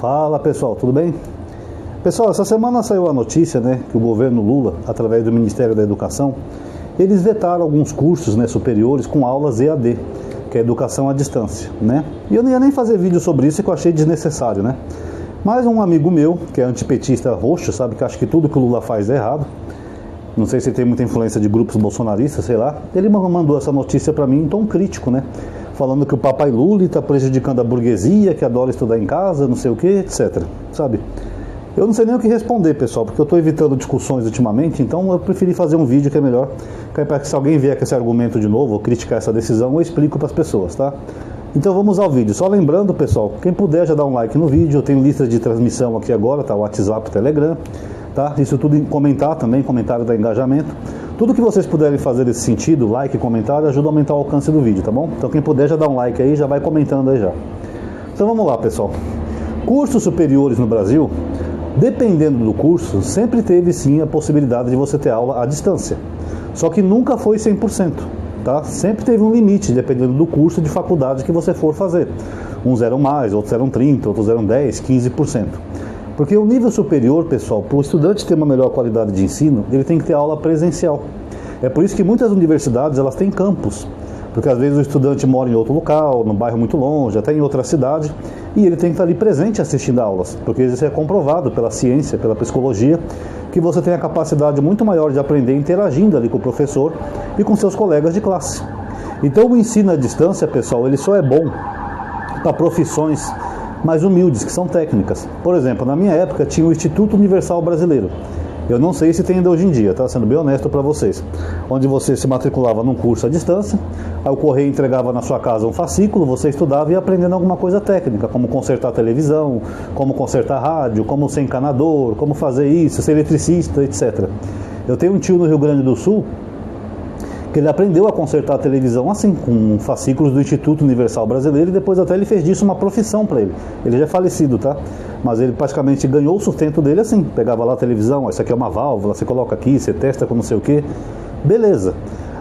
Fala pessoal, tudo bem? Pessoal, essa semana saiu a notícia, que o governo Lula, através do Ministério da Educação, eles vetaram alguns cursos, superiores com aulas EAD, que é educação à distância, E eu não ia nem fazer vídeo sobre isso, que eu achei desnecessário, Mas um amigo meu, que é antipetista roxo, sabe, que acha que tudo que o Lula faz é errado, não sei se tem muita influência de grupos bolsonaristas, sei lá, ele mandou essa notícia para mim em tom crítico, falando que o papai Lula está prejudicando a burguesia, que adora estudar em casa, não sei o que, etc, sabe? Eu não sei nem o que responder, pessoal, porque eu estou evitando discussões ultimamente, então eu preferi fazer um vídeo que é melhor, para que se alguém vier com esse argumento de novo, ou criticar essa decisão, eu explico para as pessoas, tá? Então vamos ao vídeo. Só lembrando, pessoal, quem puder já dá um like no vídeo, eu tenho lista de transmissão aqui agora, tá? WhatsApp, Telegram, tá? Isso tudo em comentar também, comentário da engajamento. Tudo que vocês puderem fazer nesse sentido, like e comentário, ajuda a aumentar o alcance do vídeo, tá bom? Então quem puder já dá um like aí, já vai comentando aí já. Então vamos lá, pessoal. Cursos superiores no Brasil, dependendo do curso, sempre teve sim a possibilidade de você ter aula à distância. Só que nunca foi 100%, tá? Sempre teve um limite, dependendo do curso de faculdade que você for fazer. Uns eram mais, outros eram 30%, outros eram 10%, 15%. Porque o nível superior, pessoal, para o estudante ter uma melhor qualidade de ensino, ele tem que ter aula presencial. É por isso que muitas universidades, elas têm campus. Porque às vezes o estudante mora em outro local, num bairro muito longe, até em outra cidade, e ele tem que estar ali presente assistindo aulas, porque isso é comprovado pela ciência, pela psicologia, que você tem a capacidade muito maior de aprender interagindo ali com o professor e com seus colegas de classe. Então o ensino à distância, pessoal, ele só é bom para profissões mais humildes, que são técnicas. Por exemplo, na minha época tinha o Instituto Universal Brasileiro. Eu não sei se tem ainda hoje em dia, tá? Sendo bem honesto para vocês. Onde você se matriculava num curso à distância, aí o correio entregava na sua casa um fascículo, você estudava e ia aprendendo alguma coisa técnica, como consertar televisão, como consertar rádio, como ser encanador, como fazer isso, ser eletricista, etc. Eu tenho um tio no Rio Grande do Sul que ele aprendeu a consertar a televisão assim, com fascículos do Instituto Universal Brasileiro, e depois até ele fez disso uma profissão para ele. Ele já é falecido, tá? Mas ele praticamente ganhou o sustento dele assim, pegava lá a televisão, isso aqui é uma válvula, você coloca aqui, você testa com não sei o que, beleza.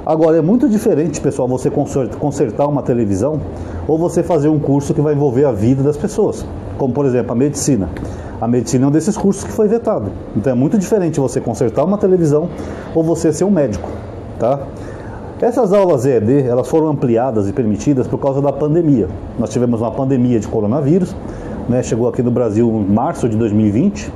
Agora é muito diferente, pessoal, você consertar uma televisão ou você fazer um curso que vai envolver a vida das pessoas, como por exemplo a medicina. A medicina é um desses cursos que foi vetado, então é muito diferente você consertar uma televisão ou você ser um médico, tá? Essas aulas EAD, elas foram ampliadas e permitidas por causa da pandemia. Nós tivemos uma pandemia de coronavírus, chegou aqui no Brasil em março de 2020,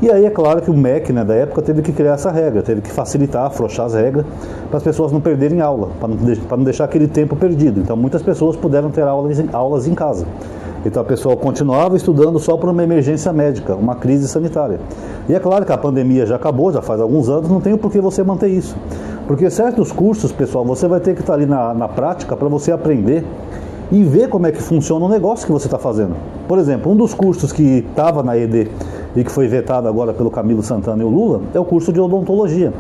e aí é claro que o MEC, da época, teve que criar essa regra, teve que facilitar, afrouxar as regras, para as pessoas não perderem aula, para não deixar aquele tempo perdido. Então muitas pessoas puderam ter aulas em casa. Então a pessoa continuava estudando só por uma emergência médica, uma crise sanitária. E é claro que a pandemia já acabou, já faz alguns anos, não tem por que você manter isso. Porque certos cursos, pessoal, você vai ter que estar ali na prática para você aprender e ver como é que funciona o negócio que você está fazendo. Por exemplo, um dos cursos que estava na ED e que foi vetado agora pelo Camilo Santana e o Lula é o curso de odontologia.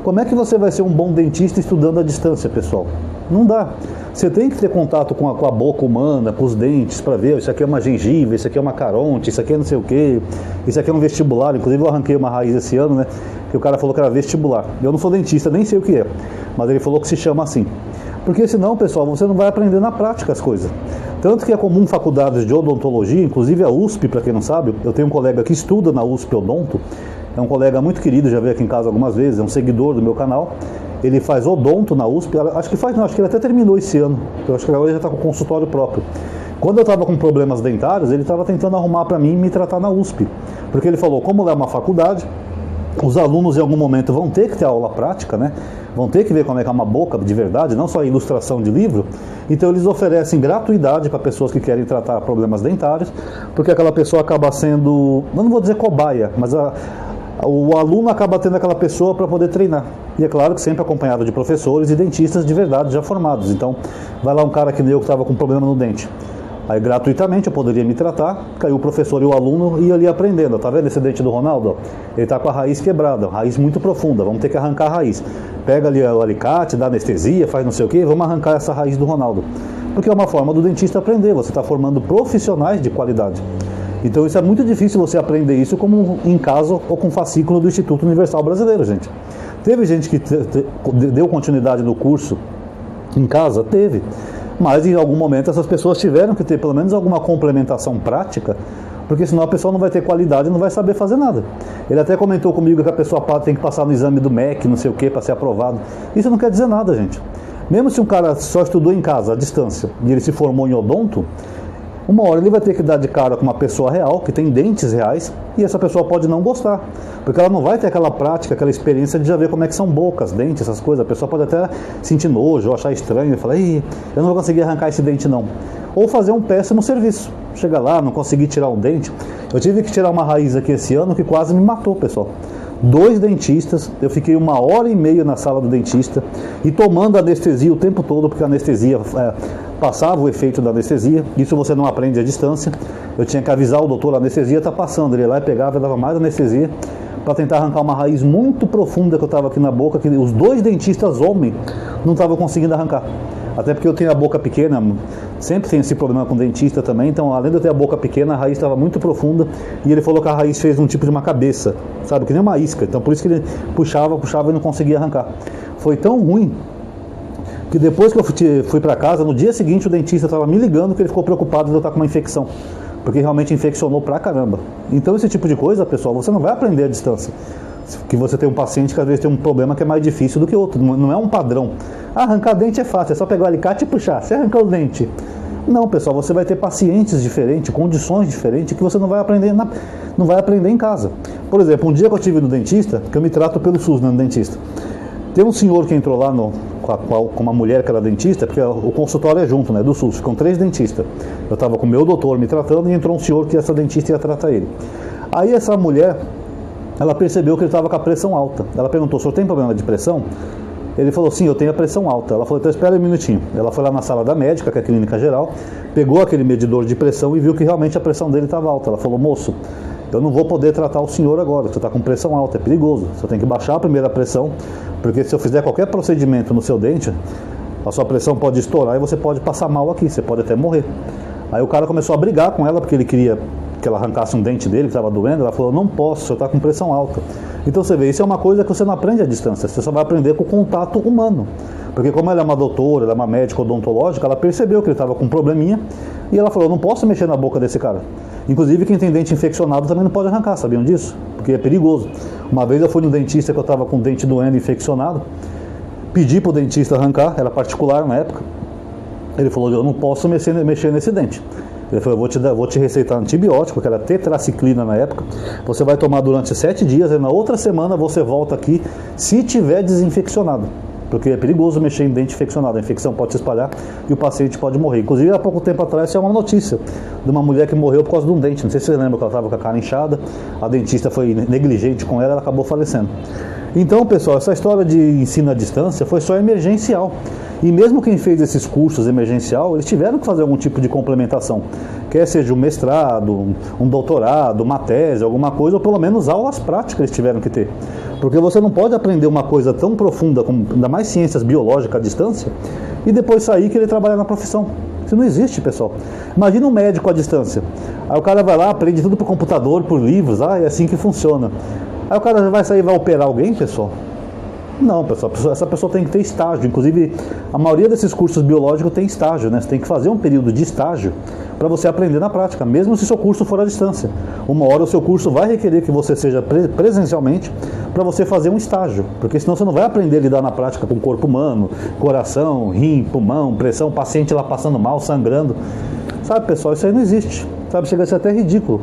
Como é que você vai ser um bom dentista estudando à distância, pessoal? Não dá. Você tem que ter contato com a boca humana, com os dentes, para ver, isso aqui é uma gengiva, isso aqui é uma caronte, isso aqui é não sei o quê, isso aqui é um vestibular. Inclusive eu arranquei uma raiz esse ano, que o cara falou que era vestibular. Eu não sou dentista, nem sei o que é, mas ele falou que se chama assim. Porque senão, pessoal, você não vai aprender na prática as coisas. Tanto que é comum faculdades de odontologia, inclusive a USP, para quem não sabe, eu tenho um colega que estuda na USP Odonto, é um colega muito querido, já veio aqui em casa algumas vezes, é um seguidor do meu canal. Ele faz odonto na USP, acho que ele até terminou esse ano, eu acho que agora ele já está com consultório próprio. Quando eu estava com problemas dentários, ele estava tentando arrumar para mim e me tratar na USP, porque ele falou, como lá é uma faculdade, os alunos em algum momento vão ter que ter aula prática, vão ter que ver como é que é uma boca de verdade, não só ilustração de livro, então eles oferecem gratuidade para pessoas que querem tratar problemas dentários, porque aquela pessoa acaba sendo, não vou dizer cobaia, mas o aluno acaba tendo aquela pessoa para poder treinar. E é claro que sempre acompanhado de professores e dentistas de verdade já formados. Então, vai lá um cara que nem eu que estava com problema no dente. Aí, gratuitamente, eu poderia me tratar, caiu o professor e o aluno ia ali aprendendo. Tá vendo esse dente do Ronaldo? Ele está com a raiz quebrada, raiz muito profunda, vamos ter que arrancar a raiz. Pega ali o alicate, dá anestesia, faz não sei o que, vamos arrancar essa raiz do Ronaldo. Porque é uma forma do dentista aprender, você está formando profissionais de qualidade. Então isso é muito difícil você aprender isso como em casa ou com fascículo do Instituto Universal Brasileiro, gente. Teve gente que deu continuidade no curso em casa? Teve. Mas em algum momento essas pessoas tiveram que ter pelo menos alguma complementação prática porque senão a pessoa não vai ter qualidade e não vai saber fazer nada. Ele até comentou comigo que a pessoa tem que passar no exame do MEC, não sei o que, para ser aprovado. Isso não quer dizer nada, gente. Mesmo se um cara só estudou em casa, à distância, e ele se formou em odonto, uma hora ele vai ter que dar de cara com uma pessoa real, que tem dentes reais, e essa pessoa pode não gostar, porque ela não vai ter aquela prática, aquela experiência de já ver como é que são bocas, dentes, essas coisas. A pessoa pode até sentir nojo, ou achar estranho, e falar, eu não vou conseguir arrancar esse dente não. Ou fazer um péssimo serviço. Chega lá, não consegui tirar um dente. Eu tive que tirar uma raiz aqui esse ano que quase me matou, pessoal. 2 dentistas, eu fiquei 1h30 na sala do dentista e tomando anestesia o tempo todo, porque a anestesia passava o efeito da anestesia. Isso você não aprende à distância. Eu tinha que avisar o doutor, a anestesia está passando. Ele ia lá e pegava e dava mais anestesia para tentar arrancar uma raiz muito profunda que eu estava aqui na boca, que os 2 dentistas homens não estavam conseguindo arrancar. Até porque eu tenho a boca pequena, sempre tenho esse problema com o dentista também, então além de eu ter a boca pequena, a raiz estava muito profunda, e ele falou que a raiz fez um tipo de uma cabeça, sabe, que nem uma isca, então por isso que ele puxava e não conseguia arrancar. Foi tão ruim, que depois que eu fui para casa, no dia seguinte o dentista estava me ligando que ele ficou preocupado de eu estar com uma infecção, porque realmente infeccionou pra caramba. Então esse tipo de coisa, pessoal, você não vai aprender à distância. Que você tem um paciente que às vezes tem um problema que é mais difícil do que outro, não é um padrão. Arrancar dente é fácil, é só pegar o alicate e puxar. Você arrancou o dente. Não, pessoal, você vai ter pacientes diferentes, condições diferentes, que você não vai aprender em casa. Por exemplo, um dia que eu estive no dentista, que eu me trato pelo SUS, né, no dentista. Tem um senhor que entrou lá com uma mulher que era dentista, porque o consultório é junto, né, do SUS, ficam 3 dentistas. Eu estava com o meu doutor me tratando e entrou um senhor que essa dentista ia tratar ele. Aí essa mulher, ela percebeu que ele estava com a pressão alta. Ela perguntou, o senhor tem problema de pressão? Ele falou, sim, eu tenho a pressão alta. Ela falou, então espera um minutinho. Ela foi lá na sala da médica, que é a clínica geral, pegou aquele medidor de pressão e viu que realmente a pressão dele estava alta. Ela falou, moço, eu não vou poder tratar o senhor agora, você está com pressão alta, é perigoso. Você tem que baixar a primeira pressão, porque se eu fizer qualquer procedimento no seu dente, a sua pressão pode estourar e você pode passar mal aqui, você pode até morrer. Aí o cara começou a brigar com ela, porque ele queria que ela arrancasse um dente dele que estava doendo. Ela falou, não posso, você está com pressão alta. Então você vê, isso é uma coisa que você não aprende à distância, você só vai aprender com o contato humano. Porque como ela é uma doutora, ela é uma médica odontológica, ela percebeu que ele estava com um probleminha e ela falou, não posso mexer na boca desse cara. Inclusive quem tem dente infeccionado também não pode arrancar, sabiam disso? Porque é perigoso. Uma vez eu fui no dentista que eu estava com o dente doendo, infeccionado, pedi para o dentista arrancar, era particular na época. Ele falou, eu não posso mexer nesse dente. Ele falou, vou te receitar antibiótico, que era tetraciclina na época. Você vai tomar durante 7 dias e na outra semana você volta aqui se tiver desinfeccionado. Porque é perigoso mexer em dente infeccionado. A infecção pode se espalhar e o paciente pode morrer. Inclusive, há pouco tempo atrás, tinha uma notícia de uma mulher que morreu por causa de um dente. Não sei se você lembra que ela estava com a cara inchada, a dentista foi negligente com ela, ela acabou falecendo. Então, pessoal, essa história de ensino à distância foi só emergencial. E mesmo quem fez esses cursos emergencial, eles tiveram que fazer algum tipo de complementação. Quer seja um mestrado, um doutorado, uma tese, alguma coisa, ou pelo menos aulas práticas eles tiveram que ter. Porque você não pode aprender uma coisa tão profunda, como ainda mais ciências biológicas à distância, e depois sair e querer trabalhar na profissão. Isso não existe, pessoal. Imagina um médico à distância. Aí o cara vai lá, aprende tudo por computador, por livros, é assim que funciona. Aí o cara vai sair e vai operar alguém, pessoal? Não, pessoal, essa pessoa tem que ter estágio. Inclusive, a maioria desses cursos biológicos tem estágio, né? Você tem que fazer um período de estágio para você aprender na prática, mesmo se seu curso for à distância. Uma hora o seu curso vai requerer que você seja presencialmente para você fazer um estágio, porque senão você não vai aprender a lidar na prática com o corpo humano, coração, rim, pulmão, pressão, paciente lá passando mal, sangrando. Sabe, pessoal, isso aí não existe. Sabe, chega a ser até ridículo.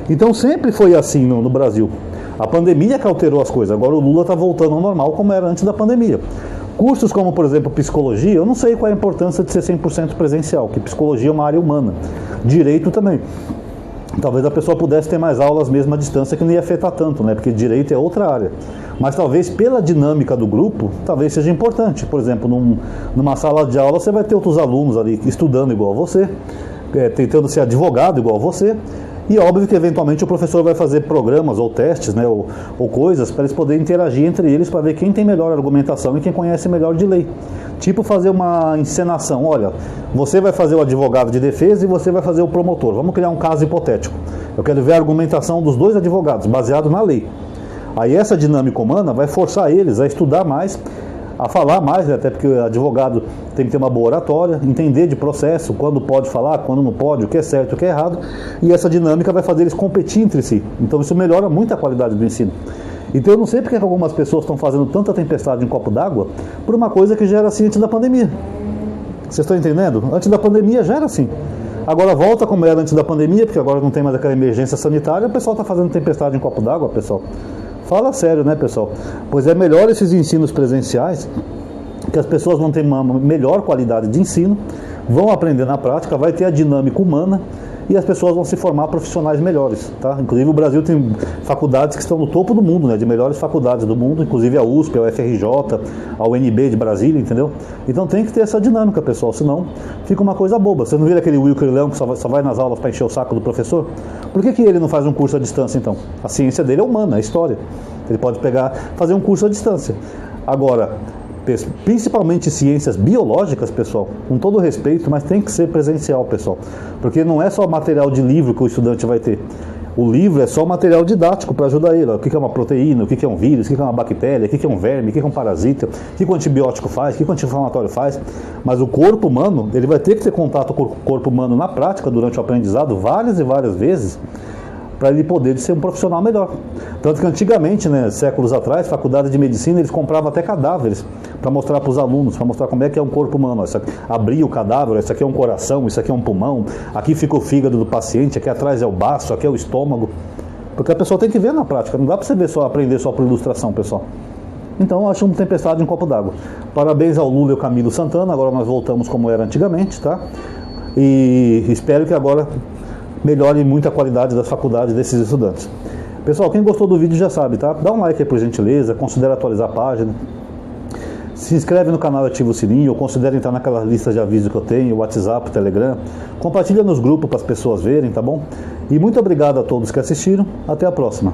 Então sempre foi assim no Brasil. A pandemia que alterou as coisas. Agora o Lula está voltando ao normal como era antes da pandemia. Cursos como, por exemplo, psicologia, eu não sei qual é a importância de ser 100% presencial, que psicologia é uma área humana. Direito também. Talvez a pessoa pudesse ter mais aulas mesmo à distância, que não ia afetar tanto, né? Porque direito é outra área. Mas talvez pela dinâmica do grupo, talvez seja importante. Por exemplo, numa sala de aula você vai ter outros alunos ali estudando igual a você, tentando ser advogado igual a você. E óbvio que eventualmente o professor vai fazer programas ou testes, né, ou coisas para eles poderem interagir entre eles para ver quem tem melhor argumentação e quem conhece melhor de lei. Tipo fazer uma encenação, olha, você vai fazer o advogado de defesa e você vai fazer o promotor. Vamos criar um caso hipotético. Eu quero ver a argumentação dos dois advogados, baseado na lei. Aí essa dinâmica humana vai forçar eles a estudar mais a falar mais, né? Até porque o advogado tem que ter uma boa oratória, entender de processo, quando pode falar, quando não pode, o que é certo, o que é errado, e essa dinâmica vai fazer eles competir entre si. Então isso melhora muito a qualidade do ensino. Então eu não sei porque algumas pessoas estão fazendo tanta tempestade em copo d'água por uma coisa que já era assim antes da pandemia. Vocês estão entendendo? Antes da pandemia já era assim. Agora volta como era antes da pandemia, porque agora não tem mais aquela emergência sanitária, o pessoal está fazendo tempestade em copo d'água, pessoal. Fala sério, né, pessoal? Pois é melhor esses ensinos presenciais, que as pessoas vão ter uma melhor qualidade de ensino, vão aprender na prática, vai ter a dinâmica humana e as pessoas vão se formar profissionais melhores, tá? Inclusive o Brasil tem faculdades que estão no topo do mundo, né? De melhores faculdades do mundo, inclusive a USP, a UFRJ, a UNB de Brasília, entendeu? Então tem que ter essa dinâmica, pessoal, senão fica uma coisa boba. Você não vira aquele Wilker Leão que só vai nas aulas para encher o saco do professor? Por que ele não faz um curso à distância, então? A ciência dele é humana, é história. Ele pode fazer um curso à distância. Agora, principalmente ciências biológicas, pessoal, com todo respeito, mas tem que ser presencial, pessoal, porque não é só material de livro que o estudante vai ter. O livro é só material didático para ajudar ele. O que é uma proteína, o que é um vírus, o que é uma bactéria, o que é um verme, o que é um parasita, o que o antibiótico faz, o que o anti-inflamatório faz. Mas o corpo humano, ele vai ter que ter contato com o corpo humano na prática durante o aprendizado várias e várias vezes, para ele poder ser um profissional melhor. Tanto que antigamente, né, séculos atrás, faculdade de medicina, eles compravam até cadáveres para mostrar para os alunos, para mostrar como é que é um corpo humano. Abrir o cadáver, isso aqui é um coração, isso aqui é um pulmão, aqui fica o fígado do paciente, aqui atrás é o baço, aqui é o estômago. Porque a pessoa tem que ver na prática, não dá para você ver aprender só por ilustração, pessoal. Então eu acho uma tempestade em copo d'água. Parabéns ao Lula e ao Camilo Santana, agora nós voltamos como era antigamente, tá? E espero que agora melhore muito a qualidade das faculdades desses estudantes. Pessoal, quem gostou do vídeo já sabe, tá? Dá um like aí por gentileza, considere atualizar a página, se inscreve no canal e ativa o sininho, ou considere entrar naquela lista de avisos que eu tenho, WhatsApp, Telegram, compartilha nos grupos para as pessoas verem, tá bom? E muito obrigado a todos que assistiram, até a próxima.